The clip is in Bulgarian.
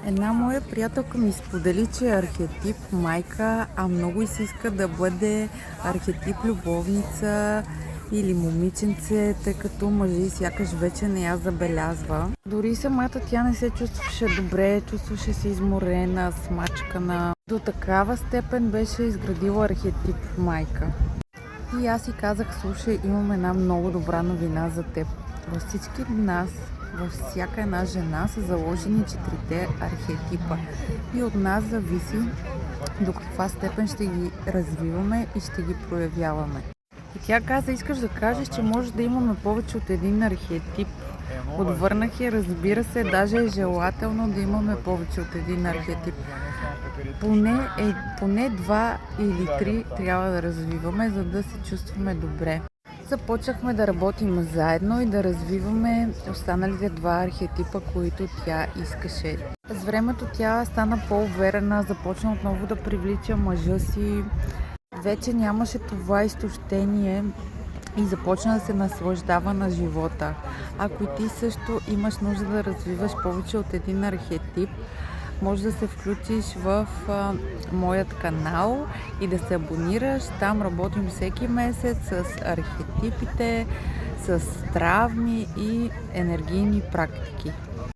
Една моя приятелка ми сподели, че е архетип майка, а много и се иска да бъде архетип любовница или момиченце, тъй като мъжи сякаш вече не я забелязва. Дори самата тя не се чувстваше добре, чувстваше се изморена, смачкана. До такава степен беше изградила архетип майка. И аз си казах, слушай, имам една много добра новина за теб. Във всички нас, във всяка една жена са заложени 4 архетипа. И от нас зависи до каква степен ще ги развиваме и ще ги проявяваме. И тя каза, искаш да кажеш, че може да имаме повече от един архетип. Отвърнах и разбира се, даже е желателно да имаме повече от един архетип. Поне 2 или 3 трябва да развиваме, за да се чувстваме добре. Започнахме да работим заедно и да развиваме останалите 2 архетипа, които тя искаше. С времето тя стана по-уверена, започна отново да привлича мъжа си. Вече нямаше това изтощение и започна да се наслаждава на живота. Ако и ти също имаш нужда да развиваш повече от един архетип, може да се включиш в моят канал и да се абонираш. Там работим всеки месец с архетипите, с травми и енергийни практики.